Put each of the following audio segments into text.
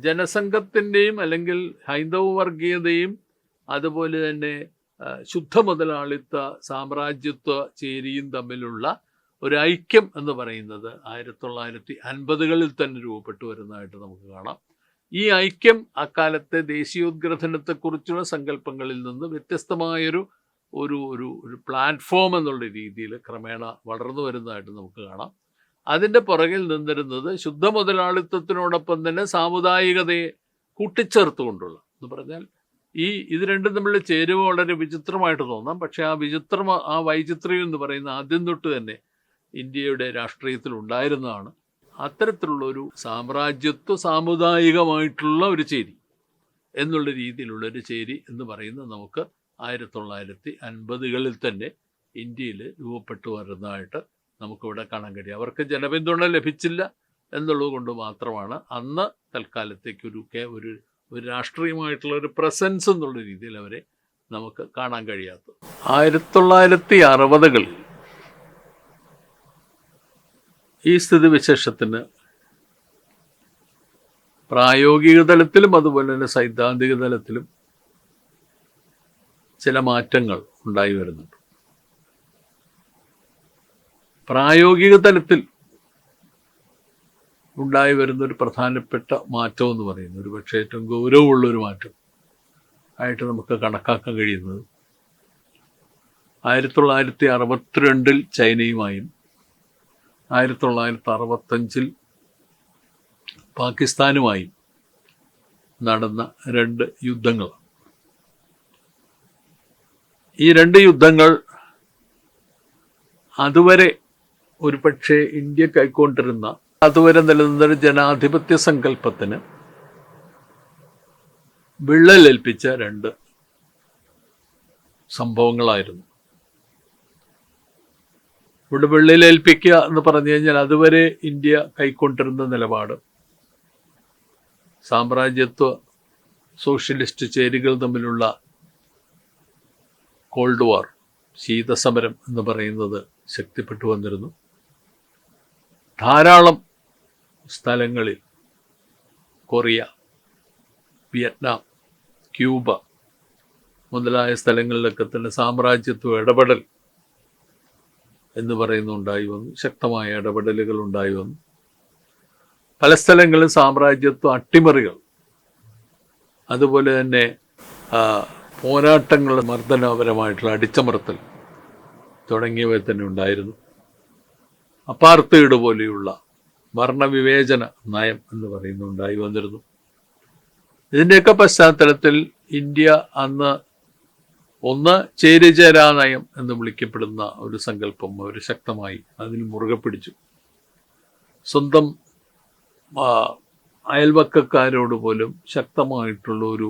ജനസംഘത്തിൻ്റെയും അല്ലെങ്കിൽ ഹൈന്ദവ വർഗീയതയും അതുപോലെ തന്നെ ശുദ്ധ മുതലാളിത്ത സാമ്രാജ്യത്വ ചേരിയും തമ്മിലുള്ള ഒരു ഐക്യം എന്ന് പറയുന്നത് 1950കളിൽ തന്നെ രൂപപ്പെട്ടു വരുന്നതായിട്ട് നമുക്ക് കാണാം. ഈ ഐക്യം അക്കാലത്തെ ദേശീയോദ്ഗ്രഥനത്തെക്കുറിച്ചുള്ള സങ്കല്പങ്ങളിൽ നിന്ന് വ്യത്യസ്തമായൊരു ഒരു ഒരു ഒരു പ്ലാറ്റ്ഫോം എന്നുള്ള രീതിയിൽ ക്രമേണ വളർന്നു വരുന്നതായിട്ട് നമുക്ക് കാണാം. അതിൻ്റെ പുറകിൽ നിന്നിരുന്നത് ശുദ്ധ മുതലാളിത്തത്തിനോടൊപ്പം തന്നെ സാമുദായികതയെ കൂട്ടിച്ചേർത്തുകൊണ്ടുള്ള എന്ന് പറഞ്ഞാൽ ഇത് രണ്ടും തമ്മിലുള്ള ചേരുവ വളരെ വിചിത്രമായിട്ട് തോന്നാം. പക്ഷേ ആ വൈചിത്ര്യം എന്ന് പറയുന്ന ആദ്യം തൊട്ട് തന്നെ ഇന്ത്യയുടെ രാഷ്ട്രീയത്തിൽ ഉണ്ടായിരുന്നതാണ്. അത്തരത്തിലുള്ളൊരു സാമ്രാജ്യത്വ സാമുദായികമായിട്ടുള്ള ഒരു ചേരി എന്നുള്ള രീതിയിലുള്ളൊരു ചേരി എന്ന് പറയുന്നത് നമുക്ക് 1950കളിൽ തന്നെ ഇന്ത്യയിൽ രൂപപ്പെട്ടു വരുന്നതായിട്ട് നമുക്കിവിടെ കാണാൻ കഴിയും. അവർക്ക് ജനപിന്തുണ ലഭിച്ചില്ല എന്നുള്ളത് കൊണ്ട് മാത്രമാണ് അന്ന് തൽക്കാലത്തേക്ക് ഒരു രാഷ്ട്രീയമായിട്ടുള്ള ഒരു പ്രസൻസ് എന്നുള്ള രീതിയിൽ അവരെ നമുക്ക് കാണാൻ കഴിയാത്തത്. 1960കളിൽ ഈ സ്ഥിതിവിശേഷത്തിന് പ്രായോഗിക തലത്തിലും അതുപോലെ തന്നെ സൈദ്ധാന്തിക തലത്തിലും ചില മാറ്റങ്ങൾ ഉണ്ടായി വരുന്നുണ്ട്. പ്രായോഗിക തലത്തിൽ ഉണ്ടായി വരുന്ന ഒരു പ്രധാനപ്പെട്ട മാറ്റം എന്ന് പറയുന്നത് ഒരു പക്ഷേ ഏറ്റവും ഗൗരവമുള്ളൊരു മാറ്റം ആയിട്ട് നമുക്ക് കണക്കാക്കാൻ കഴിയുന്നത് 1962 ചൈനയുമായും 1965 പാകിസ്ഥാനുമായും നടന്ന 2 യുദ്ധങ്ങളാണ്. ഈ 2 യുദ്ധങ്ങൾ അതുവരെ ഒരു പക്ഷേ ഇന്ത്യ കൈക്കൊണ്ടിരുന്ന അതുവരെ നിലനിന്നൊരു ജനാധിപത്യ സങ്കല്പത്തിന് വിള്ളലേൽപ്പിച്ച 2 സംഭവങ്ങളായിരുന്നു. ഇവിടെ വിള്ളലേൽപ്പിക്കുക എന്ന് പറഞ്ഞു കഴിഞ്ഞാൽ അതുവരെ ഇന്ത്യ കൈക്കൊണ്ടിരുന്ന നിലപാട് സാമ്രാജ്യത്വ സോഷ്യലിസ്റ്റ് ചേരികൾ തമ്മിലുള്ള കോൾഡ് വാർ, ശീതസമരം എന്ന് പറയുന്നത് ശക്തിപ്പെട്ടു വന്നിരുന്നു. ധാരാളം സ്ഥലങ്ങളിൽ കൊറിയ, വിയറ്റ്നാം, ക്യൂബ മുതലായ സ്ഥലങ്ങളിലൊക്കെ തന്നെ സാമ്രാജ്യത്വ ഇടപെടൽ എന്ന് പറയുന്നുണ്ടായി വന്നു. ശക്തമായ ഇടപെടലുകൾ ഉണ്ടായി വന്നു. പല സ്ഥലങ്ങളിൽ സാമ്രാജ്യത്വ അട്ടിമറികൾ, അതുപോലെ തന്നെ പോരാട്ടങ്ങളുടെ മർദ്ദനപരമായിട്ടുള്ള അടിച്ചമർത്തൽ തുടങ്ങിയവ തന്നെ ഉണ്ടായിരുന്നു. അപ്പാർത്തൈഡ് പോലെയുള്ള വർണ്ണവിവേചന നയം എന്ന് പറയുന്നുണ്ടായി വന്നിരുന്നു. ഇതിൻ്റെയൊക്കെ പശ്ചാത്തലത്തിൽ ഇന്ത്യ അന്ന് ഒന്ന് ചേരിചേരാ നയം എന്ന് വിളിക്കപ്പെടുന്ന ഒരു സങ്കല്പം അവർ ശക്തമായി അതിൽ മുറുകെ പിടിച്ചു. സ്വന്തം അയൽവക്കക്കാരോട് പോലും ശക്തമായിട്ടുള്ള ഒരു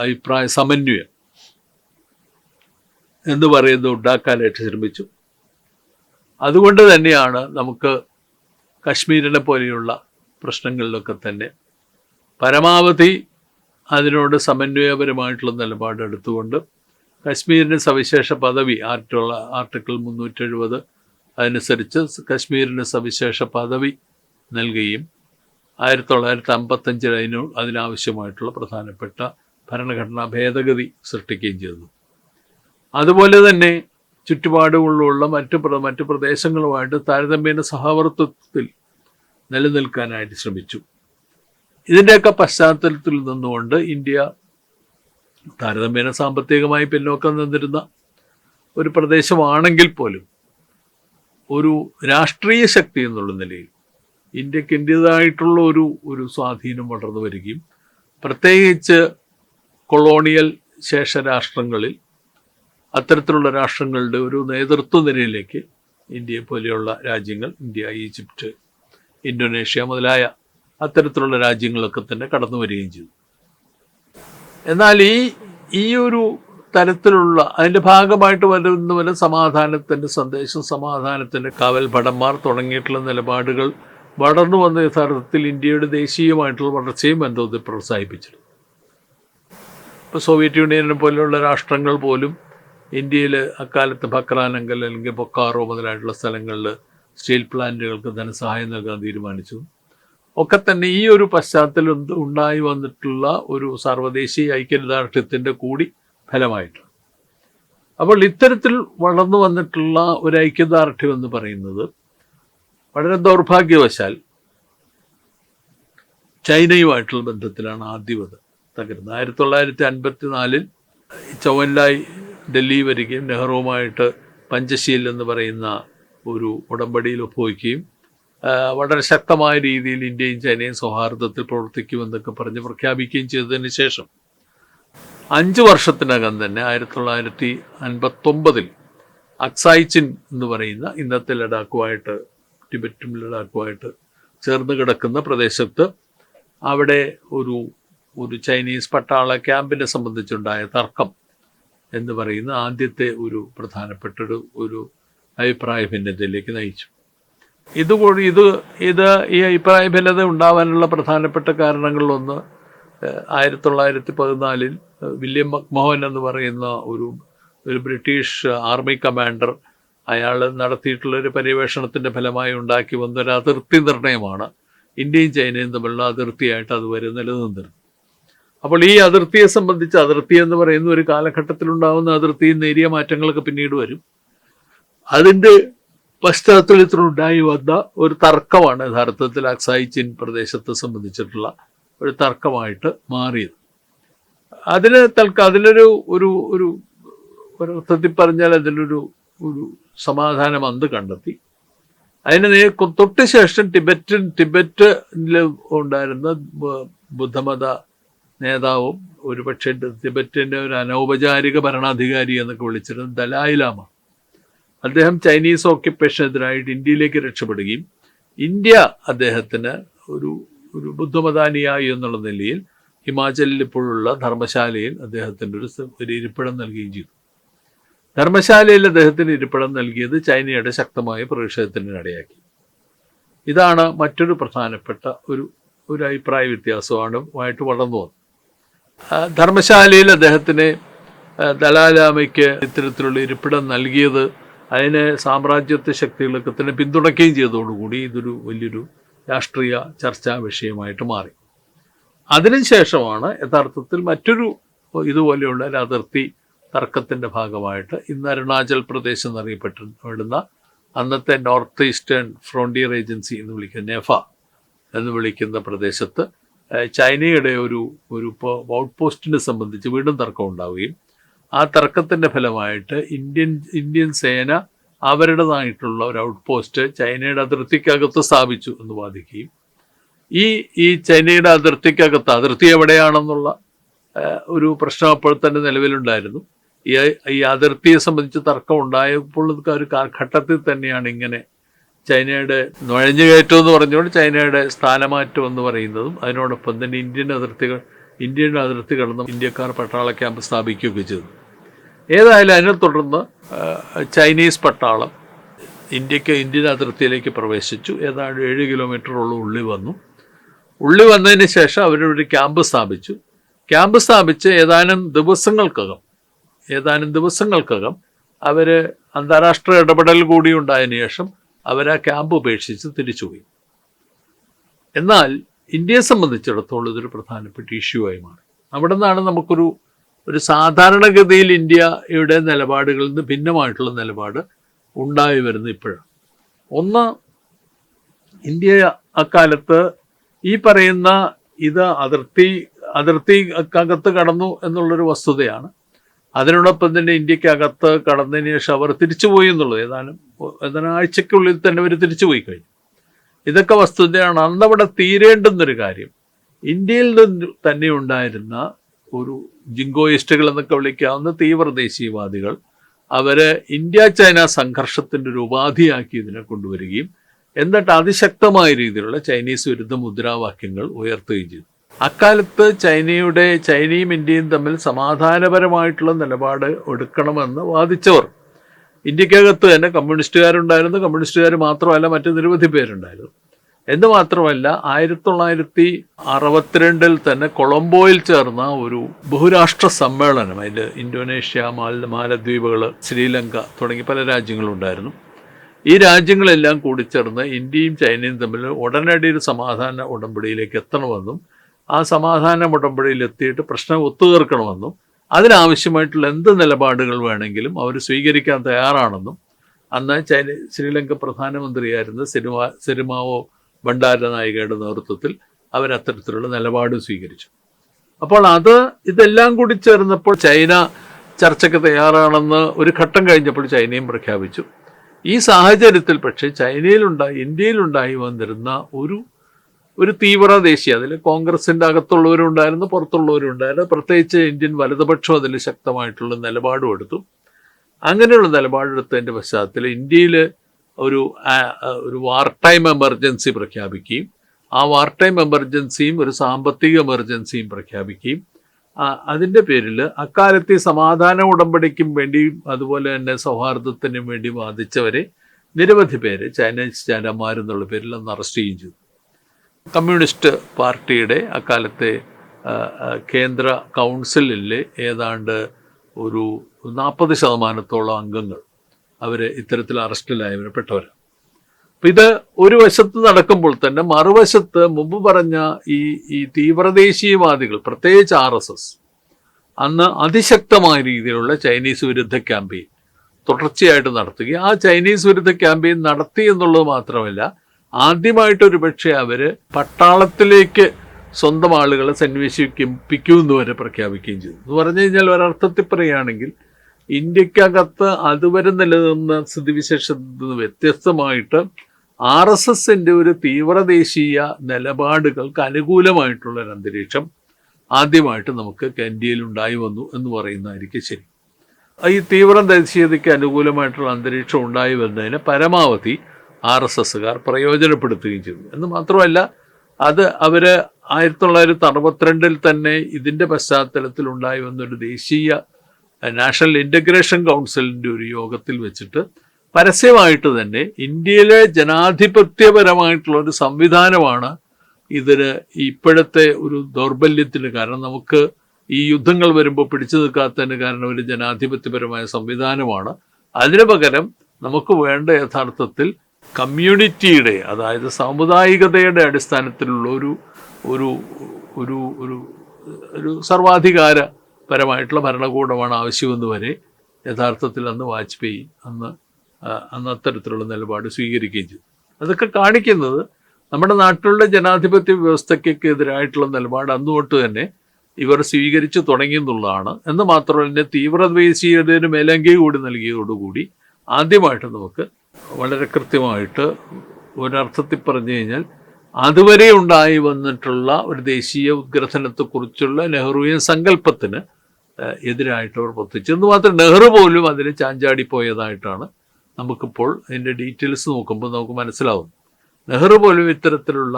അഭിപ്രായ സമന്വയം എന്ന് പറയുന്നത് ഉണ്ടാക്കാനായിട്ട് ശ്രമിച്ചു. അതുകൊണ്ട് തന്നെയാണ് നമുക്ക് കശ്മീരിനെ പോലെയുള്ള പ്രശ്നങ്ങളിലൊക്കെ തന്നെ പരമാവധി അതിനോട് സമന്വയപരമായിട്ടുള്ള നിലപാടെടുത്തുകൊണ്ട് കശ്മീരിന് സവിശേഷ പദവി ആർട്ടിക്കിൾ 370 അനുസരിച്ച് കശ്മീരിന് സവിശേഷ പദവി നൽകുകയും 1955 അതിനാവശ്യമായിട്ടുള്ള പ്രധാനപ്പെട്ട ഭരണഘടനാ ഭേദഗതി സൃഷ്ടിക്കുകയും ചെയ്തു. അതുപോലെ തന്നെ ചുറ്റുപാടുകളിലുള്ള മറ്റു പ്രദേശങ്ങളുമായിട്ട് താരതമ്യേന സഹവർത്തിത്വത്തിൽ നിലനിൽക്കാനായിട്ട് ശ്രമിച്ചു. ഇതിൻ്റെയൊക്കെ പശ്ചാത്തലത്തിൽ നിന്നുകൊണ്ട് ഇന്ത്യ താരതമ്യേന സാമ്പത്തികമായി പിന്നോക്കം നിന്നിരുന്ന ഒരു പ്രദേശമാണെങ്കിൽ പോലും ഒരു രാഷ്ട്രീയ ശക്തി എന്നുള്ള നിലയിൽ ഇന്ത്യക്ക് ഇന്ത്യതായിട്ടുള്ള ഒരു സ്വാധീനം വളർന്നു വരികയും പ്രത്യേകിച്ച് കൊളോണിയൽ ശേഷ രാഷ്ട്രങ്ങളിൽ അത്തരത്തിലുള്ള രാഷ്ട്രങ്ങളുടെ ഒരു നേതൃത്വ നിലയിലേക്ക് ഇന്ത്യയെ പോലെയുള്ള രാജ്യങ്ങൾ, ഇന്ത്യ, ഈജിപ്റ്റ്, ഇന്തോനേഷ്യ മുതലായ അത്തരത്തിലുള്ള രാജ്യങ്ങളൊക്കെ തന്നെ കടന്നു വരികയും ചെയ്തു. എന്നാൽ ഈ ഒരു തരത്തിലുള്ള അതിൻ്റെ ഭാഗമായിട്ട് വരുന്ന സമാധാനത്തിൻ്റെ സന്ദേശം, സമാധാനത്തിൻ്റെ കാവൽ ഭടന്മാർ തുടങ്ങിയിട്ടുള്ള നിലപാടുകൾ വളർന്നു വന്ന യഥാർത്ഥത്തിൽ ഇന്ത്യയുടെ ദേശീയമായിട്ടുള്ള വളർച്ചയും ബന്ധത്തെ പ്രോത്സാഹിപ്പിച്ചിരുന്നു. ഇപ്പോൾ സോവിയറ്റ് യൂണിയനെ പോലെയുള്ള രാഷ്ട്രങ്ങൾ പോലും ഇന്ത്യയിൽ അക്കാലത്ത് ഭക്രാനങ്കൽ അല്ലെങ്കിൽ ബൊക്കാറോ മുതലായിട്ടുള്ള സ്ഥലങ്ങളിൽ സ്റ്റീൽ പ്ലാന്റുകൾക്ക് ധനസഹായം നൽകാൻ തീരുമാനിച്ചു. ഒക്കെ തന്നെ ഈ ഒരു പശ്ചാത്തലം ഉണ്ടായി വന്നിട്ടുള്ള ഒരു സാർവദേശീയ ഐക്യദാർഢ്യത്തിൻ്റെ കൂടി ഫലമായിട്ടാണ്. അപ്പോൾ ഇത്തരത്തിൽ വളർന്നു വന്നിട്ടുള്ള ഒരു ഐക്യദാർഢ്യം എന്ന് പറയുന്നത് വളരെ ദൗർഭാഗ്യവശാൽ ചൈനയുമായിട്ടുള്ള ബന്ധത്തിലാണ് ആദ്യം അത് തകരുന്നത്. 1954 ചൗവൻലായ് ഡൽഹി വരികയും നെഹ്റുവുമായിട്ട് പഞ്ചശീൽ എന്ന് പറയുന്ന ഒരു ഉടമ്പടിയിൽ ഒപ്പുവയ്ക്കുകയും വളരെ ശക്തമായ രീതിയിൽ ഇന്ത്യയും ചൈനയും സൗഹാർദ്ദത്തിൽ പ്രവർത്തിക്കുമെന്നൊക്കെ പറഞ്ഞ് പ്രഖ്യാപിക്കുകയും ചെയ്തതിന് ശേഷം 5 വർഷത്തിനകം തന്നെ 1959 അക്സായ് ചിൻ എന്ന് പറയുന്ന ഇന്നത്തെ ലഡാക്കുമായിട്ട് ടിബറ്റും ലഡാക്കുമായിട്ട് ചേർന്ന് കിടക്കുന്ന പ്രദേശത്ത് അവിടെ ഒരു ചൈനീസ് പട്ടാള ക്യാമ്പിനെ സംബന്ധിച്ചുണ്ടായ തർക്കം എന്ന് പറയുന്ന ആദ്യത്തെ ഒരു പ്രധാനപ്പെട്ട ഒരു അഭിപ്രായ ഭിന്നതയിലേക്ക് നയിച്ചു. ഈ അഭിപ്രായ ഭിന്നത ഉണ്ടാവാനുള്ള പ്രധാനപ്പെട്ട കാരണങ്ങളിലൊന്ന് 1914 വില്യം മക്മോഹൻ എന്ന് പറയുന്ന ഒരു ബ്രിട്ടീഷ് ആർമി കമാൻഡർ അയാൾ നടത്തിയിട്ടുള്ളൊരു പര്യവേഷണത്തിൻ്റെ ഫലമായി ഉണ്ടാക്കി വന്നൊരു അതിർത്തി നിർണയമാണ് ഇന്ത്യയും ചൈനയും തമ്മിലുള്ള അതിർത്തിയായിട്ട് അതുവരെ നിലനിന്നിരുന്നത്. അപ്പോൾ ഈ അതിർത്തിയെ സംബന്ധിച്ച് അതിർത്തി എന്ന് പറയുന്ന ഒരു കാലഘട്ടത്തിലുണ്ടാകുന്ന അതിർത്തിയിൽ നേരിയ മാറ്റങ്ങളൊക്കെ പിന്നീട് വരും. അതിൻ്റെ പശ്ചാത്തലത്തിലുണ്ടായി വന്ന ഒരു തർക്കമാണ് യഥാർത്ഥത്തിൽ അക്സായ് ചിൻ പ്രദേശത്തെ സംബന്ധിച്ചിട്ടുള്ള ഒരു തർക്കമായിട്ട് മാറിയത്. അതിലൊരു അർത്ഥത്തിൽ പറഞ്ഞാൽ അതിലൊരു സമാധാനം അന്ന് കണ്ടെത്തി. അതിന് തൊട്ട് ശേഷം ടിബറ്റിൽ ഉണ്ടായിരുന്ന ബുദ്ധമത നേതാവും ഒരുപക്ഷെ ടിബറ്റിൻ്റെ ഒരു അനൗപചാരിക ഭരണാധികാരി എന്നൊക്കെ വിളിച്ചിരുന്ന ദലായ് ലാമ, അദ്ദേഹം ചൈനീസ് ഓക്യുപ്പേഷനെതിരായിട്ട് ഇന്ത്യയിലേക്ക് രക്ഷപ്പെടുകയും ഇന്ത്യ അദ്ദേഹത്തിന് ഒരു ബുദ്ധമതാനുയായി എന്നുള്ള നിലയിൽ ഹിമാചലിൽ ഇപ്പോഴുള്ള ധർമ്മശാലയിൽ അദ്ദേഹത്തിൻ്റെ ഒരു ഇരിപ്പിടം നൽകുകയും ചെയ്തു. ധർമ്മശാലയിൽ അദ്ദേഹത്തിന് ഇരിപ്പിടം നൽകിയത് ചൈനയുടെ ശക്തമായ പ്രതിഷേധത്തിന് ഇടയാക്കി. ഇതാണ് മറ്റൊരു പ്രധാനപ്പെട്ട ഒരു അഭിപ്രായ വ്യത്യാസമായിട്ട് വളർന്നു വന്നത്. ധർമ്മശാലയിൽ അദ്ദേഹത്തിന് ദലായ് ലാമയ്ക്ക് ഇത്തരത്തിലുള്ള ഇരിപ്പിടം നൽകിയത് അതിനെ സാമ്രാജ്യത്വ ശക്തികളൊക്കെ തന്നെ പിന്തുണയ്ക്കുകയും ചെയ്തതോടുകൂടി ഇതൊരു വലിയൊരു രാഷ്ട്രീയ ചർച്ചാ വിഷയമായിട്ട് മാറി. അതിനുശേഷമാണ് യഥാർത്ഥത്തിൽ മറ്റൊരു ഇതുപോലെയുള്ള ഒരു അതിർത്തി തർക്കത്തിൻ്റെ ഭാഗമായിട്ട് ഇന്ന് അരുണാചൽ പ്രദേശ് എന്നറിയപ്പെടുന്ന അന്നത്തെ നോർത്ത് ഈസ്റ്റേൺ ഫ്രോണ്ടിയർ ഏജൻസി എന്ന് വിളിക്കുന്ന നെഫ എന്ന് വിളിക്കുന്ന പ്രദേശത്ത് ചൈനയുടെ ഒരു ഔട്ട് പോസ്റ്റിനെ സംബന്ധിച്ച് വീണ്ടും തർക്കം ഉണ്ടാവുകയും ആ തർക്കത്തിൻ്റെ ഫലമായിട്ട് ഇന്ത്യൻ സേന അവരുടേതായിട്ടുള്ള ഒരു ഔട്ട് പോസ്റ്റ് ചൈനയുടെ അതിർത്തിക്കകത്ത് സ്ഥാപിച്ചു എന്ന് വാദിക്കുകയും ഈ ചൈനയുടെ അതിർത്തി എവിടെയാണെന്നുള്ള ഒരു പ്രശ്നം അപ്പോൾ തന്നെ നിലവിലുണ്ടായിരുന്നു. ഈ അതിർത്തിയെ സംബന്ധിച്ച് തർക്കം ഉണ്ടായപ്പോൾ ഒരു ഘട്ടത്തിൽ തന്നെയാണ് ഇങ്ങനെ ചൈനയുടെ നുഴഞ്ഞുകയറ്റം എന്ന് പറഞ്ഞുകൊണ്ട് ചൈനയുടെ സ്ഥാനമാറ്റം എന്ന് പറയുന്നതും അതിനോടൊപ്പം തന്നെ ഇന്ത്യൻ അതിർത്തി കടന്ന് ഇന്ത്യക്കാർ പട്ടാള ക്യാമ്പ് സ്ഥാപിക്കുകയൊക്കെ ചെയ്തു. ഏതായാലും അതിനെ തുടർന്ന് ചൈനീസ് പട്ടാളം ഇന്ത്യൻ അതിർത്തിയിലേക്ക് പ്രവേശിച്ചു. ഏതാണ്ട് 7 കിലോമീറ്ററോളം ഉള്ളി വന്നതിന് ശേഷം അവരൊരു ക്യാമ്പ് സ്ഥാപിച്ച് ഏതാനും ദിവസങ്ങൾക്കകം അവർ അന്താരാഷ്ട്ര ഇടപെടൽ കൂടി ഉണ്ടായതിനു ശേഷം അവർ ആ ക്യാമ്പ് ഉപേക്ഷിച്ച് തിരിച്ചുപോയി. എന്നാൽ ഇന്ത്യയെ സംബന്ധിച്ചിടത്തോളം ഇതൊരു പ്രധാനപ്പെട്ട ഇഷ്യൂ ആയി മാറി. അവിടെ നിന്നാണ് നമുക്കൊരു സാധാരണഗതിയിൽ ഇന്ത്യയുടെ നിലപാടുകളിൽ നിന്ന് ഭിന്നമായിട്ടുള്ള നിലപാട് ഉണ്ടായി വരുന്നത് ഇപ്പോഴാണ്. ഒന്ന്, ഇന്ത്യ അക്കാലത്ത് ഈ പറയുന്ന അതിർത്തിക്കകത്ത് കടന്നു എന്നുള്ളൊരു വസ്തുതയാണ്. അതിനോടൊപ്പം തന്നെ ഇന്ത്യക്കകത്ത് കടന്നതിന് ശേഷം അവർ തിരിച്ചുപോയി എന്നുള്ളത് ഏതാനും ആഴ്ചയ്ക്കുള്ളിൽ തന്നെ അവർ തിരിച്ചുപോയി കഴിഞ്ഞു. ഇതൊക്കെ വസ്തുതയാണ്. അന്നവിടെ തീരേണ്ടുന്നൊരു കാര്യം, ഇന്ത്യയിൽ നിന്ന് തന്നെ ഉണ്ടായിരുന്ന ഒരു ജിങ്കോയിസ്റ്റുകൾ എന്നൊക്കെ വിളിക്കാവുന്ന തീവ്ര ദേശീയവാദികൾ അവര് ഇന്ത്യ ചൈന സംഘർഷത്തിൻ്റെ ഒരു ഉപാധിയാക്കി ഇതിനെ കൊണ്ടുവരികയും എന്നിട്ട് അതിശക്തമായ രീതിയിലുള്ള ചൈനീസ് വിരുദ്ധ മുദ്രാവാക്യങ്ങൾ ഉയർത്തുകയും ചെയ്തു. അക്കാലത്ത് ചൈനയും ഇന്ത്യയും തമ്മിൽ സമാധാനപരമായിട്ടുള്ള നിലപാട് എടുക്കണമെന്ന് വാദിച്ചവർ ഇന്ത്യക്കകത്ത് തന്നെ കമ്മ്യൂണിസ്റ്റുകാരുണ്ടായിരുന്നു. കമ്മ്യൂണിസ്റ്റുകാർ മാത്രമല്ല, മറ്റ് നിരവധി പേരുണ്ടായിരുന്നു. എന്ന് മാത്രമല്ല 1962 തന്നെ കൊളംബോയിൽ ചേർന്ന ഒരു ബഹുരാഷ്ട്ര സമ്മേളനം, അതിൽ ഇന്തോനേഷ്യ, മാലദ്വീപുകൾ, ശ്രീലങ്ക തുടങ്ങി പല രാജ്യങ്ങളുണ്ടായിരുന്നു. ഈ രാജ്യങ്ങളെല്ലാം കൂടിച്ചേർന്ന് ഇന്ത്യയും ചൈനയും തമ്മിൽ ഉടനടി ഒരു സമാധാന ഉടമ്പടിയിലേക്ക് എത്തണമെന്നും ആ സമാധാന ഉടമ്പടിയിൽ എത്തിയിട്ട് പ്രശ്നം ഒത്തുതീർക്കണമെന്നും അതിനാവശ്യമായിട്ടുള്ള എന്ത് നിലപാടുകൾ വേണമെങ്കിലും അവർ സ്വീകരിക്കാൻ തയ്യാറാണെന്നും അന്ന് ശ്രീലങ്ക പ്രധാനമന്ത്രിയായിരുന്ന സിരിമാവോ ബണ്ടാരനായികയുടെ നേതൃത്വത്തിൽ അവരത്തരത്തിലുള്ള നിലപാട് സ്വീകരിച്ചു. അപ്പോൾ ഇതെല്ലാം കൂടി ചേർന്നപ്പോൾ ചൈന ചർച്ചയ്ക്ക് തയ്യാറാണെന്ന് ഒരു ഘട്ടം കഴിഞ്ഞപ്പോൾ ചൈനയും പ്രഖ്യാപിച്ചു. ഈ സാഹചര്യത്തിൽ പക്ഷേ ഇന്ത്യയിലുണ്ടായി വന്നിരുന്ന ഒരു തീവ്ര ദേശീയ, അതിൽ കോൺഗ്രസിൻ്റെ അകത്തുള്ളവരുണ്ടായിരുന്നു, പുറത്തുള്ളവരുണ്ടായിരുന്നു, പ്രത്യേകിച്ച് ഇന്ത്യൻ വലതുപക്ഷം അതിൽ ശക്തമായിട്ടുള്ള നിലപാടും എടുത്തു. അങ്ങനെയുള്ള നിലപാടെടുത്തതിൻ്റെ പശ്ചാത്തലത്തിൽ ഇന്ത്യയിൽ ഒരു വാർ ടൈം എമർജൻസി പ്രഖ്യാപിക്കുകയും ആ വാർ ടൈം എമർജൻസിയും ഒരു സാമ്പത്തിക എമർജൻസിയും പ്രഖ്യാപിക്കുകയും അതിൻ്റെ പേരിൽ അക്കാലത്തെ സമാധാന ഉടമ്പടിക്കും വേണ്ടിയും അതുപോലെ തന്നെ സൗഹാർദ്ദത്തിനും വേണ്ടി വാദിച്ചവരെ നിരവധി പേര് ചൈനീസ് ചാരന്മാരെന്നുള്ള പേരിൽ അന്ന് അറസ്റ്റ് ചെയ്യുകയും ചെയ്തു. കമ്മ്യൂണിസ്റ്റ് പാർട്ടിയുടെ അക്കാലത്തെ കേന്ദ്ര കൗൺസിലിലെ ഏതാണ്ട് ഒരു 40% അംഗങ്ങൾ അവർ ഇത്തരത്തിൽ അറസ്റ്റിലായവരപ്പെട്ടവരാണ്. അപ്പം ഇത് ഒരു വശത്ത് നടക്കുമ്പോൾ തന്നെ മറുവശത്ത് മുമ്പ് പറഞ്ഞ ഈ തീവ്രദേശീയവാദികൾ, പ്രത്യേകിച്ച് RSS, അന്ന് അതിശക്തമായ രീതിയിലുള്ള ചൈനീസ് വിരുദ്ധ ക്യാമ്പയിൻ തുടർച്ചയായിട്ട് നടത്തുകയും ആ ചൈനീസ് വിരുദ്ധ ക്യാമ്പയിൻ നടത്തി എന്നുള്ളത് മാത്രമല്ല, ആദ്യമായിട്ടൊരു പക്ഷേ അവർ പട്ടാളത്തിലേക്ക് സ്വന്തം ആളുകളെ സന്നിവേശിപ്പിക്കുമെന്ന് വരെ പ്രഖ്യാപിക്കുകയും ചെയ്തു. എന്ന് പറഞ്ഞു കഴിഞ്ഞാൽ ഒരർത്ഥത്തിൽ പറയുകയാണെങ്കിൽ ഇന്ത്യക്കകത്ത് അതുവരെ നിലനിന്ന സ്ഥിതിവിശേഷത്തിൽ നിന്ന് വ്യത്യസ്തമായിട്ട് RSSന്റെ ഒരു തീവ്രദേശീയ നിലപാടുകൾക്ക് അനുകൂലമായിട്ടുള്ളൊരു അന്തരീക്ഷം ആദ്യമായിട്ട് നമുക്ക് ഇന്ത്യയിൽ ഉണ്ടായി വന്നു എന്ന് പറയുന്നതായിരിക്കും ശരി. ഈ തീവ്ര ദേശീയതയ്ക്ക് അനുകൂലമായിട്ടുള്ള അന്തരീക്ഷം ഉണ്ടായി വരുന്നതിന് പരമാവധി RSSകാർ പ്രയോജനപ്പെടുത്തുകയും ചെയ്തു. എന്ന് മാത്രമല്ല, അവർ 1962 തന്നെ ഇതിൻ്റെ പശ്ചാത്തലത്തിൽ ഉണ്ടായി വന്നൊരു ദേശീയ നാഷണൽ ഇൻ്റഗ്രേഷൻ കൗൺസിലിൻ്റെ ഒരു യോഗത്തിൽ വെച്ചിട്ട് പരസ്യമായിട്ട് തന്നെ ഇന്ത്യയിലെ ജനാധിപത്യപരമായിട്ടുള്ള ഒരു സംവിധാനമാണ് ഇതിന് ഇപ്പോഴത്തെ ഒരു ദൗർബല്യത്തിന് കാരണം. നമുക്ക് ഈ യുദ്ധങ്ങൾ വരുമ്പോൾ പിടിച്ചു നിൽക്കാത്തതിന് കാരണം ഒരു ജനാധിപത്യപരമായ സംവിധാനമാണ്. അതിനു പകരം നമുക്ക് വേണ്ട യഥാർത്ഥത്തിൽ കമ്മ്യൂണിറ്റിയുടെ, അതായത് സാമുദായികതയുടെ അടിസ്ഥാനത്തിലുള്ള ഒരു ഒരു ഒരു ഒരു സർവാധികാരപരമായിട്ടുള്ള ഭരണകൂടമാണ് ആവശ്യമെന്ന് വരെ യഥാർത്ഥത്തിൽ അന്ന് വാജ്പേയി അന്ന് അത്തരത്തിലുള്ള നിലപാട് സ്വീകരിക്കുകയും ചെയ്തു. അതൊക്കെ കാണിക്കുന്നത് നമ്മുടെ നാട്ടിലുള്ള ജനാധിപത്യ വ്യവസ്ഥയ്ക്ക് എതിരായിട്ടുള്ള നിലപാട് അന്ന് തൊട്ട് തന്നെ ഇവർ സ്വീകരിച്ചു തുടങ്ങിയെന്നുള്ളതാണ്. എന്ന് മാത്രമല്ല, തീവ്രദേശീയതയുടെ മേലങ്കി കൂടി നൽകിയതോടുകൂടി ആദ്യമായിട്ട് നമുക്ക് വളരെ കൃത്യമായിട്ട് ഒരർത്ഥത്തിൽ പറഞ്ഞു കഴിഞ്ഞാൽ അതുവരെ ഉണ്ടായി വന്നിട്ടുള്ള ഒരു ദേശീയ ഉദ്ഗ്രഥനത്തെക്കുറിച്ചുള്ള നെഹ്റുവിയൻ സങ്കല്പത്തിന് എതിരായിട്ട് അവർ പ്രവർത്തിച്ചു. എന്ന് മാത്രം നെഹ്റു പോലും അതിൽ ചാഞ്ചാടിപ്പോയതായിട്ടാണ് നമുക്കിപ്പോൾ അതിൻ്റെ ഡീറ്റെയിൽസ് നോക്കുമ്പോൾ നമുക്ക് മനസ്സിലാവും. നെഹ്റു പോലും ഇത്തരത്തിലുള്ള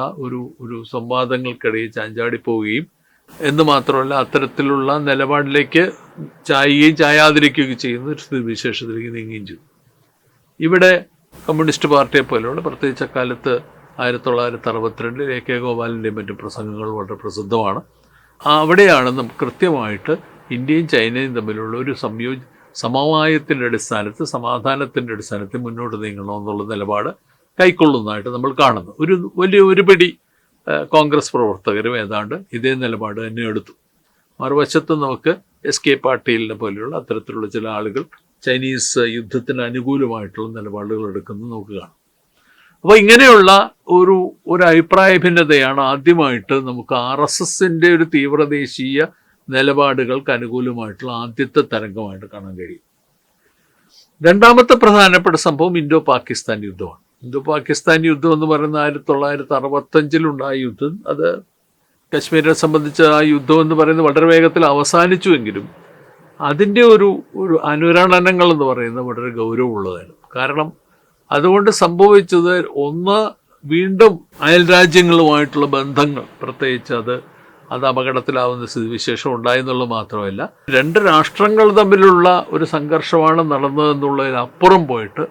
ഒരു സംവാദങ്ങൾക്കിടയിൽ ചാഞ്ചാടിപ്പോവുകയും എന്ന് മാത്രമല്ല അത്തരത്തിലുള്ള നിലപാടിലേക്ക് ചായുകയും ചായാതിരിക്കുകയും ചെയ്യുന്ന ഒരു സ്ഥിതിവിശേഷത്തിലേക്ക് നീങ്ങുകയും ചെയ്തു. ഇവിടെ കമ്മ്യൂണിസ്റ്റ് പാർട്ടിയെ പോലെയുള്ള, പ്രത്യേകിച്ച് അക്കാലത്ത് 1962 AK ഗോപാലിൻ്റെയും മറ്റും പ്രസംഗങ്ങൾ വളരെ പ്രസിദ്ധമാണ്. അവിടെയാണ് നമുക്ക് കൃത്യമായിട്ട് ഇന്ത്യയും ചൈനയും തമ്മിലുള്ള ഒരു സമവായത്തിൻ്റെ അടിസ്ഥാനത്തിൽ, സമാധാനത്തിൻ്റെ അടിസ്ഥാനത്തിൽ മുന്നോട്ട് നീങ്ങണമെന്നുള്ള നിലപാട് കൈക്കൊള്ളുന്നതായിട്ട് നമ്മൾ കാണുന്നു. ഒരു പിടി കോൺഗ്രസ് പ്രവർത്തകരും ഏതാണ്ട് ഇതേ നിലപാട് തന്നെ എടുത്തു. മറുവശത്ത് നമുക്ക് SK പാട്ടീലിനെ പോലെയുള്ള അത്തരത്തിലുള്ള ചില ആളുകൾ ചൈനീസ് യുദ്ധത്തിന് അനുകൂലമായിട്ടുള്ള നിലപാടുകൾ എടുക്കുന്നത് നമുക്ക് കാണാം. അപ്പോൾ ഇങ്ങനെയുള്ള ഒരു അഭിപ്രായ ഭിന്നതയാണ് ആദ്യമായിട്ട് നമുക്ക് RSSന്റെ ഒരു തീവ്രദേശീയ നിലപാടുകൾക്ക് അനുകൂലമായിട്ടുള്ള ആദ്യത്തെ തരംഗമായിട്ട് കാണാൻ കഴിയും. രണ്ടാമത്തെ പ്രധാനപ്പെട്ട സംഭവം ഇൻഡോ പാകിസ്ഥാൻ യുദ്ധമാണ്. ഇൻഡോ പാകിസ്ഥാൻ യുദ്ധം എന്ന് പറയുന്ന 1965 യുദ്ധം, അത് കശ്മീരിനെ സംബന്ധിച്ച് ആ യുദ്ധം എന്ന് പറയുന്നത് വളരെ വേഗത്തിൽ അവസാനിച്ചുവെങ്കിലും അതിൻ്റെ ഒരു അനുരണനങ്ങൾ എന്ന് പറയുന്നത് വളരെ ഗൗരവമുള്ളതായിരുന്നു. കാരണം അതുകൊണ്ട് സംഭവിച്ചത്, ഒന്ന്, വീണ്ടും അയൽ രാജ്യങ്ങളുമായിട്ടുള്ള ബന്ധങ്ങൾ, പ്രത്യേകിച്ച് അത് അപകടത്തിലാവുന്ന സ്ഥിതിവിശേഷം ഉണ്ടായെന്നുള്ളത് മാത്രമല്ല, രണ്ട് രാഷ്ട്രങ്ങൾ തമ്മിലുള്ള ഒരു സംഘർഷമാണ് നടന്നതെന്നുള്ളതിനപ്പുറം പോയിട്ട്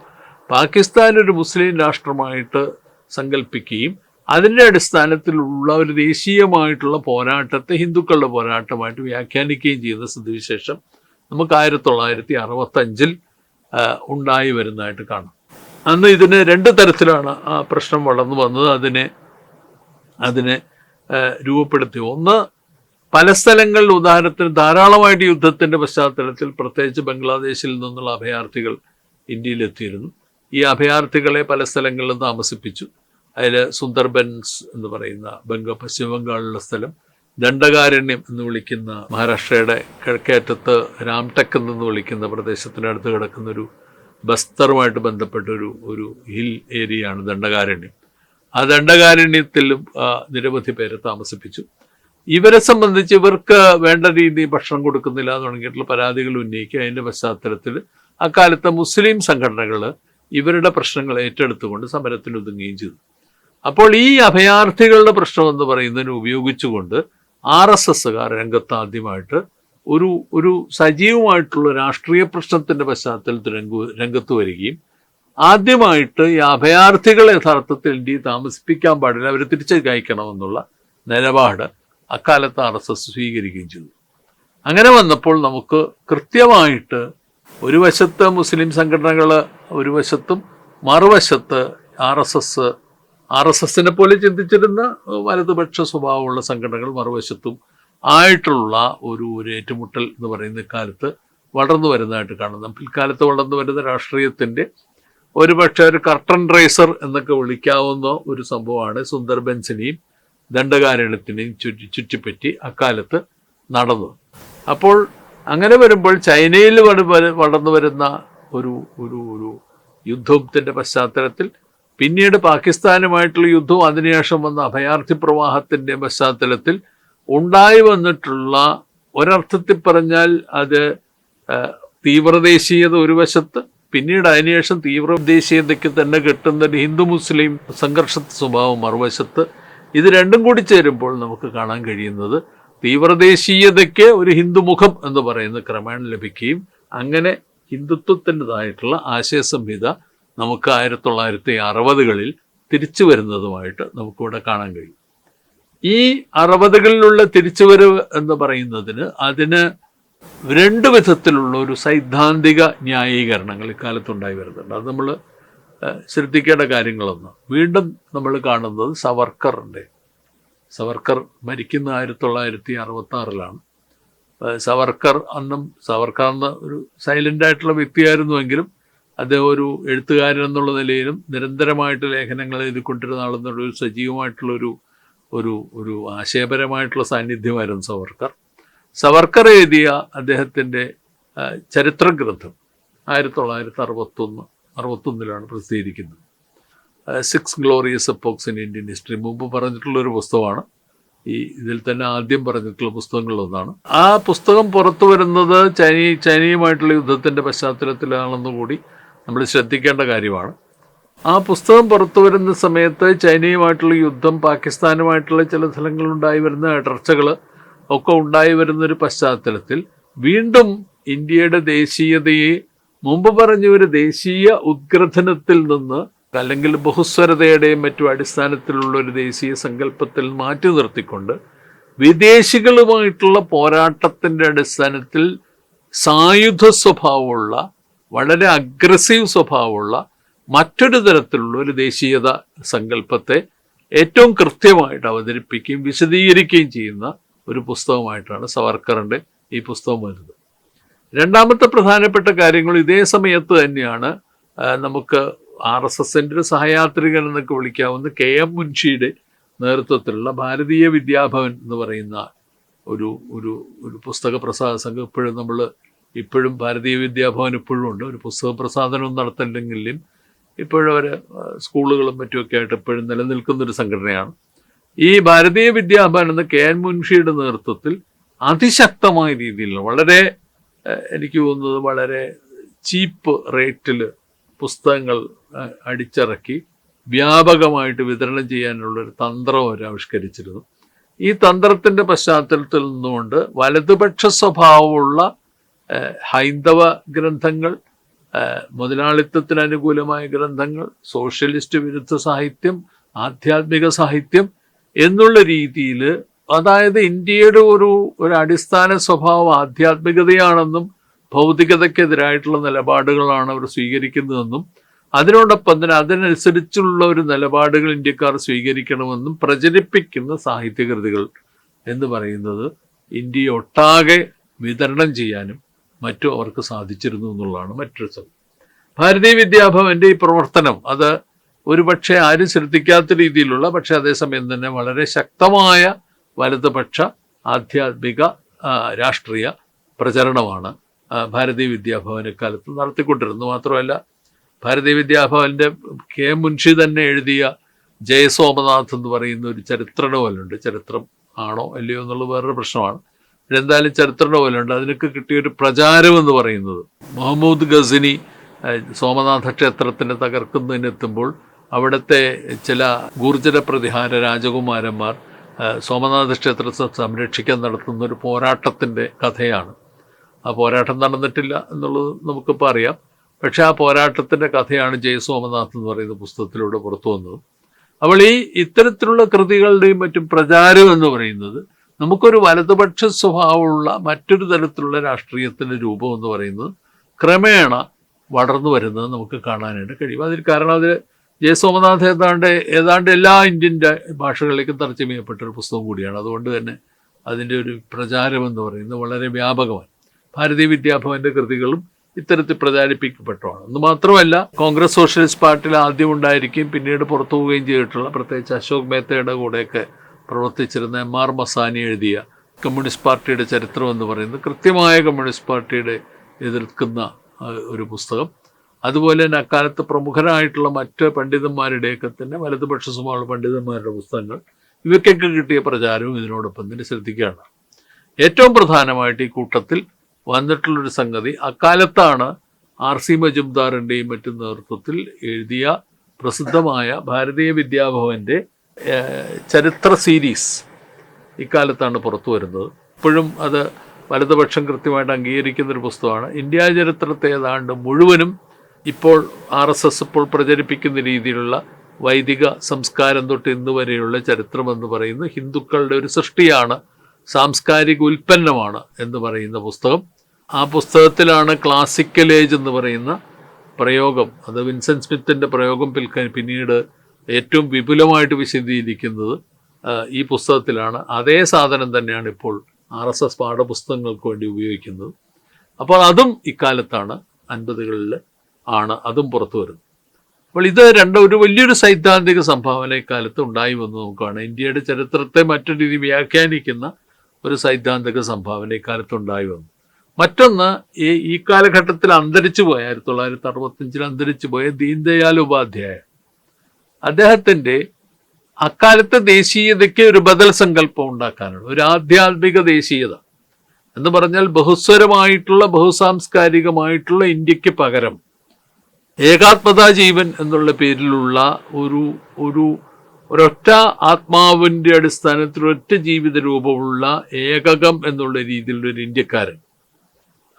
പാകിസ്ഥാൻ ഒരു മുസ്ലിം രാഷ്ട്രമായിട്ട് സങ്കല്പിക്കുകയും അതിൻ്റെ അടിസ്ഥാനത്തിലുള്ള ഒരു ദേശീയമായിട്ടുള്ള പോരാട്ടത്തെ ഹിന്ദുക്കളുടെ പോരാട്ടമായിട്ട് വ്യാഖ്യാനിക്കുകയും ചെയ്യുന്ന സ്ഥിതിവിശേഷം നമുക്ക് 1965 ഉണ്ടായി വരുന്നതായിട്ട് കാണാം. അന്ന് ഇതിന് രണ്ട് തരത്തിലാണ് ആ പ്രശ്നം വളർന്നു വന്നത്. അതിനെ രൂപപ്പെടുത്തി. ഒന്ന്, പല സ്ഥലങ്ങളിൽ ഉദാഹരണത്തിന് ധാരാളമായിട്ട് യുദ്ധത്തിൻ്റെ പശ്ചാത്തലത്തിൽ പ്രത്യേകിച്ച് ബംഗ്ലാദേശിൽ നിന്നുള്ള അഭയാർത്ഥികൾ ഇന്ത്യയിലെത്തിയിരുന്നു. ഈ അഭയാർത്ഥികളെ പല സ്ഥലങ്ങളിലും താമസിപ്പിച്ചു. അതിൽ സുന്ദർബൻസ് എന്ന് പറയുന്ന പശ്ചിമ ബംഗാളിലുള്ള സ്ഥലം, ദണ്ഡകാരണ്യം എന്ന് വിളിക്കുന്ന മഹാരാഷ്ട്രയുടെ കിഴക്കേറ്റത്ത് രാംടെക് എന്ന് വിളിക്കുന്ന പ്രദേശത്തിനടുത്ത് കിടക്കുന്നൊരു ബസ്തറുമായിട്ട് ബന്ധപ്പെട്ട ഒരു ഹിൽ ഏരിയയാണ് ദണ്ഡകാരണ്യം. ആ ദണ്ഡകാരണ്യത്തിലും നിരവധി പേരെ താമസിപ്പിച്ചു. ഇവരെ സംബന്ധിച്ച് ഇവർക്ക് വേണ്ട രീതിയിൽ ഭക്ഷണം കൊടുക്കുന്നില്ല എന്ന് തുടങ്ങിയിട്ടുള്ള പരാതികൾ ഉന്നയിക്കുക. അതിൻ്റെ പശ്ചാത്തലത്തിൽ അക്കാലത്തെ മുസ്ലിം സംഘടനകൾ ഇവരുടെ പ്രശ്നങ്ങൾ ഏറ്റെടുത്തുകൊണ്ട് സമരത്തിന് ഒതുങ്ങുകയും ചെയ്തു. അപ്പോൾ ഈ അഭയാർത്ഥികളുടെ പ്രശ്നം എന്ന് പറയുന്നതിന് ഉപയോഗിച്ചുകൊണ്ട് RSSകാർ രംഗത്ത് ആദ്യമായിട്ട് ഒരു സജീവമായിട്ടുള്ള രാഷ്ട്രീയ പ്രശ്നത്തിൻ്റെ പശ്ചാത്തലത്തിൽ രംഗത്ത് വരികയും ആദ്യമായിട്ട് ഈ അഭയാർത്ഥികളെ യഥാർത്ഥത്തിൽ ഇന്ത്യയിൽ താമസിപ്പിക്കാൻ പാടില്ല, അവർ തിരിച്ചു കയക്കണമെന്നുള്ള നിലപാട് അക്കാലത്ത് RSS സ്വീകരിക്കുകയും ചെയ്തു. അങ്ങനെ വന്നപ്പോൾ നമുക്ക് കൃത്യമായിട്ട് ഒരു വശത്ത് മുസ്ലിം സംഘടനകൾ ഒരു വശത്തും മറുവശത്ത് RSSനെ പോലെ ചിന്തിച്ചിരുന്ന വലതുപക്ഷ സ്വഭാവമുള്ള സംഘടനകൾ മറുവശത്തും ആയിട്ടുള്ള ഒരു ഏറ്റുമുട്ടൽ എന്ന് പറയുന്ന ഇക്കാലത്ത് വളർന്നു വരുന്നതായിട്ട് കാണുന്നു. പിൽക്കാലത്ത് വളർന്നു വരുന്ന രാഷ്ട്രീയത്തിൻ്റെ ഒരുപക്ഷെ ഒരു കർട്ടൻ റൈസർ എന്നൊക്കെ വിളിക്കാവുന്ന ഒരു സംഭവമാണ് സുന്ദർബൻസിനെയും ദണ്ഡകാരണ്യത്തിനെയും ചുറ്റിപ്പറ്റി അക്കാലത്ത് നടന്നു. അപ്പോൾ അങ്ങനെ വരുമ്പോൾ ചൈനയിൽ വളർന്നു വരുന്ന ഒരു യുദ്ധത്തിൻ്റെ പശ്ചാത്തലത്തിൽ, പിന്നീട് പാകിസ്ഥാനുമായിട്ടുള്ള യുദ്ധവും അതിനുശേഷം വന്ന അഭയാർത്ഥി പ്രവാഹത്തിൻ്റെ പശ്ചാത്തലത്തിൽ ഉണ്ടായി വന്നിട്ടുള്ള, ഒരർത്ഥത്തിൽ പറഞ്ഞാൽ അത് തീവ്രദേശീയത ഒരു വശത്ത്, പിന്നീട് അതിനുശേഷം തീവ്രദേശീയതയ്ക്ക് തന്നെ കിട്ടുന്ന ഒരു ഹിന്ദു മുസ്ലിം സംഘർഷ സ്വഭാവം മറുവശത്ത്, ഇത് രണ്ടും കൂടി ചേരുമ്പോൾ നമുക്ക് കാണാൻ കഴിയുന്നത് തീവ്രദേശീയതയ്ക്ക് ഒരു ഹിന്ദുമുഖം എന്ന് പറയുന്ന ക്രമേണ ലഭിക്കുകയും അങ്ങനെ ഹിന്ദുത്വത്തിൻ്റെതായിട്ടുള്ള ആശയസംഹിത നമുക്ക് 1960കളിൽ തിരിച്ചു വരുന്നതുമായിട്ട് നമുക്കിവിടെ കാണാൻ കഴിയും. ഈ 60കളിലുള്ള തിരിച്ചുവരവ് എന്ന് പറയുന്നതിന് അതിന് രണ്ട് വിധത്തിലുള്ള ഒരു സൈദ്ധാന്തിക ന്യായീകരണങ്ങൾ ഇക്കാലത്തുണ്ടായി വരുന്നുണ്ട്. അത് നമ്മൾ ശ്രദ്ധിക്കേണ്ട കാര്യങ്ങളൊന്ന്. വീണ്ടും നമ്മൾ കാണുന്നത് സവർക്കർ മരിക്കുന്ന 1966-ലാണ്. സവർക്കർ അന്ന് ഒരു സൈലൻ്റ് ആയിട്ടുള്ള വ്യക്തിയായിരുന്നുവെങ്കിലും അദ്ദേഹം ഒരു എഴുത്തുകാരൻ എന്നുള്ള നിലയിലും നിരന്തരമായിട്ട് ലേഖനങ്ങൾ എഴുതിക്കൊണ്ടിരുന്ന ആളെന്നുള്ള ഒരു സജീവമായിട്ടുള്ളൊരു ഒരു ആശയപരമായിട്ടുള്ള സാന്നിധ്യമായിരുന്നു സവർക്കർ എഴുതിയ അദ്ദേഹത്തിൻ്റെ ചരിത്രഗ്രന്ഥം 1961-ലാണ് പ്രസിദ്ധീകരിക്കുന്നത്. 6 glorious epochs in Indian history. മുമ്പ് പറഞ്ഞിട്ടുള്ളൊരു പുസ്തകമാണ്. ഇതിൽ തന്നെ ആദ്യം പറഞ്ഞിട്ടുള്ള പുസ്തകങ്ങളിലൊന്നാണ്. ആ പുസ്തകം പുറത്തു വരുന്നത് ചൈനയുമായിട്ടുള്ള യുദ്ധത്തിൻ്റെ പശ്ചാത്തലത്തിലാണെന്ന് കൂടി നമ്മൾ ശ്രദ്ധിക്കേണ്ട കാര്യമാണ്. ആ പുസ്തകം പുറത്തു വരുന്ന സമയത്ത് ചൈനയുമായിട്ടുള്ള യുദ്ധം, പാകിസ്ഥാനുമായിട്ടുള്ള ചില സ്ഥലങ്ങളുണ്ടായി വരുന്ന ഇടർച്ചകൾ ഒക്കെ ഉണ്ടായി വരുന്നൊരു പശ്ചാത്തലത്തിൽ വീണ്ടും ഇന്ത്യയുടെ ദേശീയതയെ മുമ്പ് പറഞ്ഞ ഒരു ദേശീയ ഉദ്ഗ്രഥനത്തിൽ നിന്ന്, അല്ലെങ്കിൽ ബഹുസ്വരതയുടെയും മറ്റു അടിസ്ഥാനത്തിലുള്ള ഒരു ദേശീയ സങ്കല്പത്തിൽ മാറ്റി നിർത്തിക്കൊണ്ട് വിദേശികളുമായിട്ടുള്ള പോരാട്ടത്തിൻ്റെ അടിസ്ഥാനത്തിൽ സായുധ സ്വഭാവമുള്ള, വളരെ അഗ്രസീവ് സ്വഭാവമുള്ള മറ്റൊരു തരത്തിലുള്ള ഒരു ദേശീയത സങ്കല്പത്തെ ഏറ്റവും കൃത്യമായിട്ട് അവതരിപ്പിക്കുകയും വിശദീകരിക്കുകയും ചെയ്യുന്ന ഒരു പുസ്തകമായിട്ടാണ് സവർക്കറിൻ്റെ ഈ പുസ്തകം വരുന്നത്. രണ്ടാമത്തെ പ്രധാനപ്പെട്ട കാര്യങ്ങൾ ഇതേ സമയത്ത് തന്നെയാണ് നമുക്ക് RSSൻ്റെ ഒരു സഹയാത്രികൻ എന്നൊക്കെ വിളിക്കാവുന്ന KM മുൻഷിയുടെ നേതൃത്വത്തിലുള്ള ഭാരതീയ വിദ്യാഭവൻ എന്ന് പറയുന്ന ഒരു പുസ്തക പ്രസാദ സംഘം. ഇപ്പോഴും ഭാരതീയ വിദ്യാഭവൻ ഇപ്പോഴും ഉണ്ട്. ഒരു പുസ്തക പ്രസാദനവും നടത്തില്ലെങ്കിലും ഇപ്പോഴും അവർ സ്കൂളുകളും മറ്റുമൊക്കെ ആയിട്ട് എപ്പോഴും നിലനിൽക്കുന്നൊരു സംഘടനയാണ്. ഈ ഭാരതീയ വിദ്യാഭവൻ എന്ന KM മുൻഷിയുടെ നേതൃത്വത്തിൽ അതിശക്തമായ രീതിയിൽ, വളരെ എനിക്ക് തോന്നുന്നത് വളരെ ചീപ്പ് റേറ്റിൽ പുസ്തകങ്ങൾ അടിച്ചിറക്കി വ്യാപകമായിട്ട് വിതരണം ചെയ്യാനുള്ളൊരു തന്ത്രം അവർ ആവിഷ്കരിച്ചിരുന്നു. ഈ തന്ത്രത്തിൻ്റെ പശ്ചാത്തലത്തിൽ നിന്നുകൊണ്ട് വലതുപക്ഷ സ്വഭാവമുള്ള ഹൈന്ദവ ഗ്രന്ഥങ്ങൾ, മുതലാളിത്തത്തിന് അനുകൂലമായ ഗ്രന്ഥങ്ങൾ, സോഷ്യലിസ്റ്റ് വിരുദ്ധ സാഹിത്യം, ആധ്യാത്മിക സാഹിത്യം എന്നുള്ള രീതിയിൽ, അതായത് ഇന്ത്യയുടെ ഒരു അടിസ്ഥാന സ്വഭാവം ആധ്യാത്മികതയാണെന്നും ഭൗതികതയ്ക്കെതിരായിട്ടുള്ള നിലപാടുകളാണ് അവർ സ്വീകരിക്കുന്നതെന്നും അതിനോടൊപ്പം തന്നെ അതിനനുസരിച്ചുള്ള ഒരു നിലപാടുകൾ ഇന്ത്യക്കാർ സ്വീകരിക്കണമെന്നും പ്രചരിപ്പിക്കുന്ന സാഹിത്യകൃതികൾ എന്ന് പറയുന്നത് ഇന്ത്യയൊട്ടാകെ വിതരണം ചെയ്യാനും മറ്റും അവർക്ക് സാധിച്ചിരുന്നു എന്നുള്ളതാണ് മറ്റൊരു സംഭവം. ഭാരതീയ വിദ്യാഭവന്റെ ഈ പ്രവർത്തനം അത് ഒരുപക്ഷെ ആരും ശ്രദ്ധിക്കാത്ത രീതിയിലുള്ള, പക്ഷെ അതേസമയം തന്നെ വളരെ ശക്തമായ വലതുപക്ഷ ആധ്യാത്മിക രാഷ്ട്രീയ പ്രചരണമാണ് ഭാരതീയ വിദ്യാഭവൻ എക്കാലത്ത് നടത്തിക്കൊണ്ടിരുന്നത്. മാത്രമല്ല ഭാരതീയ വിദ്യാഭവന്റെ കെ മുൻഷി തന്നെ എഴുതിയ ജയസോമനാഥ് എന്ന് പറയുന്ന ഒരു ചരിത്ര നോവലുണ്ട്. ചരിത്രം ആണോ അല്ലയോ എന്നുള്ളത് വേറൊരു പ്രശ്നമാണ്. എന്തായാലും ചരിത്ര നോവലുണ്ട്. അതിനൊക്കെ കിട്ടിയൊരു പ്രചാരം എന്ന് പറയുന്നത് മുഹമ്മദ് ഗസനി സോമനാഥ ക്ഷേത്രത്തിനെ തകർക്കുന്നതിനെത്തുമ്പോൾ അവിടുത്തെ ചില ഗൂർജര പ്രതിഹാര രാജകുമാരന്മാർ സോമനാഥ ക്ഷേത്രത്തെ സംരക്ഷിക്കാൻ നടത്തുന്ന ഒരു പോരാട്ടത്തിൻ്റെ കഥയാണ്. ആ പോരാട്ടം നടന്നിട്ടില്ല എന്നുള്ളത് നമുക്കിപ്പോൾ അറിയാം. പക്ഷേ ആ പോരാട്ടത്തിൻ്റെ കഥയാണ് ജയസോമനാഥ് എന്ന് പറയുന്ന പുസ്തകത്തിലൂടെ പുറത്തു വന്നത്. അപ്പോൾ ഇത്തരത്തിലുള്ള കൃതികളുടെയും മറ്റും പ്രചാരം എന്ന് പറയുന്നത് നമുക്കൊരു വലതുപക്ഷ സ്വഭാവമുള്ള മറ്റൊരു തരത്തിലുള്ള രാഷ്ട്രീയത്തിൻ്റെ രൂപം എന്ന് പറയുന്നത് ക്രമേണ വളർന്നു വരുന്നത് നമുക്ക് കാണാനായിട്ട് കഴിയും. അതിന് കാരണം അതിൽ ജയസോമനാഥ് ഏതാണ്ട് എല്ലാ ഇന്ത്യൻ ഭാഷകളിലേക്കും തർജ്ജമ ചെയ്യപ്പെട്ടൊരു പുസ്തകം കൂടിയാണ്. അതുകൊണ്ട് തന്നെ അതിൻ്റെ ഒരു പ്രചാരം എന്ന് പറയുന്നത് വളരെ വ്യാപകമാണ്. ഭാരതീയ വിദ്യാഭവന്റെ കൃതികളും ഇത്തരത്തിൽ പ്രചാരിപ്പിക്കപ്പെട്ടതാണ്. എന്ന് മാത്രമല്ല കോൺഗ്രസ് സോഷ്യലിസ്റ്റ് പാർട്ടിയിൽ ആദ്യം ഉണ്ടായിരിക്കുകയും പിന്നീട് പുറത്തു പോവുകയും ചെയ്തിട്ടുള്ള, പ്രത്യേകിച്ച് അശോക് മേത്തയുടെ കൂടെയൊക്കെ പ്രവർത്തിച്ചിരുന്ന M.R. മസാനി എഴുതിയ കമ്മ്യൂണിസ്റ്റ് പാർട്ടിയുടെ ചരിത്രം എന്ന് പറയുന്നത് കൃത്യമായ കമ്മ്യൂണിസ്റ്റ് പാർട്ടിയുടെ എതിർക്കുന്ന ഒരു പുസ്തകം. അതുപോലെ തന്നെ അക്കാലത്ത് പ്രമുഖരായിട്ടുള്ള മറ്റ് പണ്ഡിതന്മാരുടെയൊക്കെ തന്നെ വലതുപക്ഷ സ്വഭാവമുള്ള പണ്ഡിതന്മാരുടെ പുസ്തകങ്ങൾ, ഇവയ്ക്കൊക്കെ കിട്ടിയ പ്രചാരവും ഇതിനോടൊപ്പം തന്നെ ശ്രദ്ധിക്കുകയാണ്. ഏറ്റവും പ്രധാനമായിട്ട് ഈ കൂട്ടത്തിൽ വന്നിട്ടുള്ളൊരു സംഗതി, അക്കാലത്താണ് R.C. മജുംദാറിൻ്റെയും മറ്റും നേതൃത്വത്തിൽ എഴുതിയ പ്രസിദ്ധമായ ഭാരതീയ വിദ്യാഭവന്റെ ചരിത്ര സീരീസ് ഇക്കാലത്താണ് പുറത്തു വരുന്നത്. ഇപ്പോഴും അത് വലതുപക്ഷം കൃത്യമായിട്ട് അംഗീകരിക്കുന്നൊരു പുസ്തകമാണ്. ഇന്ത്യ ചരിത്രത്തെ ഏതാണ്ട് മുഴുവനും ഇപ്പോൾ RSS ഇപ്പോൾ പ്രചരിപ്പിക്കുന്ന രീതിയിലുള്ള വൈദിക സംസ്കാരം തൊട്ട് ഇന്ന് വരെയുള്ള ചരിത്രം എന്ന് പറയുന്നത് ഹിന്ദുക്കളുടെ ഒരു സൃഷ്ടിയാണ്, സാംസ്കാരിക ഉൽപ്പന്നമാണ് എന്ന് പറയുന്ന പുസ്തകം. ആ പുസ്തകത്തിലാണ് ക്ലാസിക്കൽ ഏജ് എന്ന് പറയുന്ന പ്രയോഗം, അത് വിൻസെൻ്റ് സ്മിത്തിൻ്റെ പ്രയോഗം പിന്നീട് ഏറ്റവും വിപുലമായിട്ട് വിശദീകരിക്കുന്നത് ഈ പുസ്തകത്തിലാണ്. അതേ സാധനം തന്നെയാണ് ഇപ്പോൾ RSS പാഠപുസ്തകങ്ങൾക്ക് വേണ്ടി ഉപയോഗിക്കുന്നത്. അപ്പോൾ അതും ഇക്കാലത്താണ് 50കളിൽ ആണ് അതും പുറത്തു വരുന്നത്. അപ്പോൾ ഇത് ഒരു വലിയൊരു സൈദ്ധാന്തിക സംഭാവന ഇക്കാലത്ത് ഉണ്ടായി വന്നു നോക്കുകയാണ്. ഇന്ത്യയുടെ ചരിത്രത്തെ മറ്റൊരു രീതി വ്യാഖ്യാനിക്കുന്ന ഒരു സൈദ്ധാന്തിക സംഭാവന ഇക്കാലത്ത് ഉണ്ടായി വന്നു. മറ്റൊന്ന് ഈ കാലഘട്ടത്തിൽ അന്തരിച്ചു പോയ 1965 അന്തരിച്ചു പോയ ദീൻദയാൽ ഉപാധ്യായ, അദ്ദേഹത്തിൻ്റെ അക്കാലത്തെ ദേശീയതയ്ക്ക് ഒരു ബദൽ സങ്കല്പം ഉണ്ടാക്കാനാണ്, ഒരു ആധ്യാത്മിക ദേശീയത എന്ന് പറഞ്ഞാൽ ബഹുസ്വരമായിട്ടുള്ള ബഹുസാംസ്കാരികമായിട്ടുള്ള ഇന്ത്യക്ക് പകരം ഏകാത്മതാ ജീവൻ എന്നുള്ള പേരിലുള്ള ഒരൊറ്റ ആത്മാവിൻ്റെ അടിസ്ഥാനത്തിൽ ഒറ്റ ജീവിത രൂപമുള്ള ഏകകം എന്നുള്ള രീതിയിലുള്ള ഒരു ഇന്ത്യക്കാരൻ,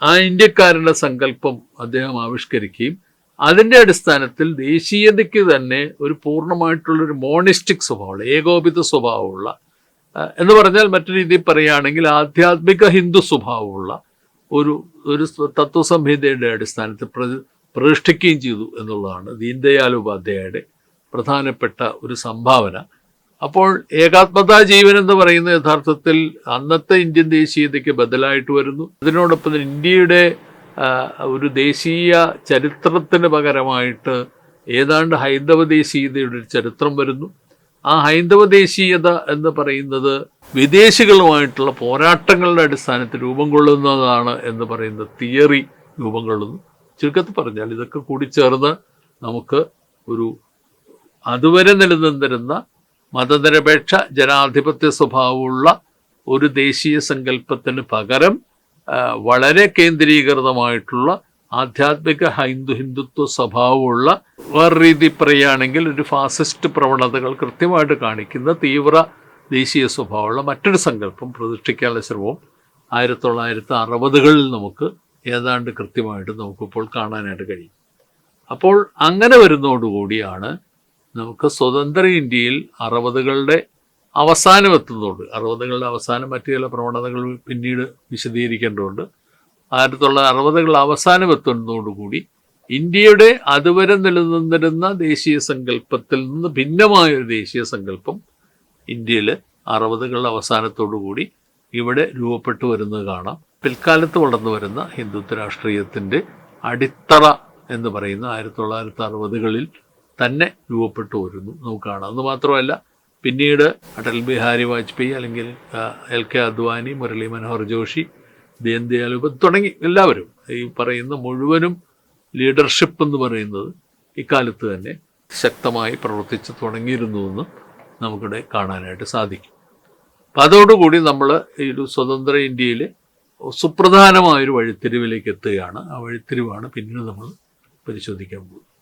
ആ ഇന്ത്യക്കാരൻ്റെ സങ്കല്പം അദ്ദേഹം ആവിഷ്കരിക്കുകയും അതിൻ്റെ അടിസ്ഥാനത്തിൽ ദേശീയതയ്ക്ക് തന്നെ ഒരു പൂർണ്ണമായിട്ടുള്ളൊരു മോണിസ്റ്റിക് സ്വഭാവമുള്ള, ഏകോപിത സ്വഭാവമുള്ള, എന്ന് പറഞ്ഞാൽ മറ്റൊരു രീതിയിൽ പറയുകയാണെങ്കിൽ ആധ്യാത്മിക ഹിന്ദു സ്വഭാവമുള്ള ഒരു തത്വസംഹിതയുടെ അടിസ്ഥാനത്തിൽ പ്രതിഷ്ഠിക്കുകയും ചെയ്തു എന്നുള്ളതാണ് ദീൻദയാൽ ഉപാധ്യായയുടെ പ്രധാനപ്പെട്ട ഒരു സംഭാവന. അപ്പോൾ ഏകാത്മതാ ജീവൻ എന്ന് പറയുന്ന യഥാർത്ഥത്തിൽ അന്നത്തെ ഇന്ത്യൻ ദേശീയതയ്ക്ക് ബദലായിട്ട് വരുന്നു. അതിനോടൊപ്പം തന്നെ ഇന്ത്യയുടെ ഒരു ദേശീയ ചരിത്രത്തിന് പകരമായിട്ട് ഏതാണ്ട് ഹൈന്ദവ ദേശീയതയുടെ ഒരു ചരിത്രം വരുന്നു. ആ ഹൈന്ദവ ദേശീയത എന്ന് പറയുന്നത് വിദേശികളുമായിട്ടുള്ള പോരാട്ടങ്ങളുടെ അടിസ്ഥാനത്തിൽ രൂപം കൊള്ളുന്നതാണ് എന്ന് പറയുന്ന തിയറി രൂപം കൊള്ളുന്നു. ചുരുക്കത്തിൽ പറഞ്ഞാൽ ഇതൊക്കെ കൂടി ചേർന്ന് നമുക്ക് ഒരു അതുവരെ നിലനിന്നിരുന്ന മതനിരപേക്ഷ ജനാധിപത്യ സ്വഭാവമുള്ള ഒരു ദേശീയ സങ്കല്പത്തിന് പകരം വളരെ കേന്ദ്രീകൃതമായിട്ടുള്ള ആധ്യാത്മിക ഹിന്ദുത്വ സ്വഭാവമുള്ള വേറെ രീതി പറയുകയാണെങ്കിൽ ഒരു ഫാസിസ്റ്റ് പ്രവണതകൾ കൃത്യമായിട്ട് കാണിക്കുന്ന തീവ്ര ദേശീയ സ്വഭാവമുള്ള മറ്റൊരു സങ്കല്പം പ്രതിഷ്ഠിക്കാനുള്ള ശ്രമവും 1960കളിൽ നമുക്ക് ഏതാണ്ട് കൃത്യമായിട്ട് നമുക്കിപ്പോൾ കാണാനായിട്ട് കഴിയും. അപ്പോൾ അങ്ങനെ വരുന്നതോടുകൂടിയാണ് നമുക്ക് സ്വതന്ത്ര ഇന്ത്യയിൽ 60കളുടെ അവസാനം എത്തുന്നുണ്ട്. 60കളുടെ അവസാനം മറ്റു ചില പ്രവണതകൾ പിന്നീട് വിശദീകരിക്കേണ്ടതുണ്ട്. 1960കളുടെ അവസാനം എത്തുന്നതോടുകൂടി ഇന്ത്യയുടെ അതുവരെ നിലനിന്നിരുന്ന ദേശീയ സങ്കല്പത്തിൽ നിന്ന് ഭിന്നമായൊരു ദേശീയ സങ്കല്പം ഇന്ത്യയിൽ 60കളുടെ അവസാനത്തോടു കൂടി ഇവിടെ രൂപപ്പെട്ടു വരുന്നത് കാണാം. പിൽക്കാലത്ത് വളർന്നു വരുന്ന ഹിന്ദുത്വ രാഷ്ട്രീയത്തിൻ്റെ അടിത്തറ എന്ന് പറയുന്ന 1960കളിൽ തന്നെ രൂപപ്പെട്ടു വരുന്നു നമുക്ക് കാണാം. എന്ന് മാത്രമല്ല, പിന്നീട് അടൽ ബിഹാരി വാജ്പേയി, അല്ലെങ്കിൽ LK അദ്വാനി, മുരളി മനോഹർ ജോഷി, ദീൻദയാൽ ഉപാധ്യായ തുടങ്ങി എല്ലാവരും ഈ പറയുന്ന മുഴുവനും ലീഡർഷിപ്പ് എന്ന് പറയുന്നത് ഇക്കാലത്ത് തന്നെ ശക്തമായി പ്രവർത്തിച്ച് തുടങ്ങിയിരുന്നുവെന്ന് നമുക്കിവിടെ കാണാനായിട്ട് സാധിക്കും. അപ്പം അതോടുകൂടി നമ്മൾ ഈ ഒരു സ്വതന്ത്ര ഇന്ത്യയിൽ സുപ്രധാനമായൊരു വഴിത്തിരിവിലേക്ക് എത്തുകയാണ്. ആ വഴിത്തിരിവാണ് പിന്നീട് നമ്മൾ പരിശോധിക്കാൻ പോകുന്നത്.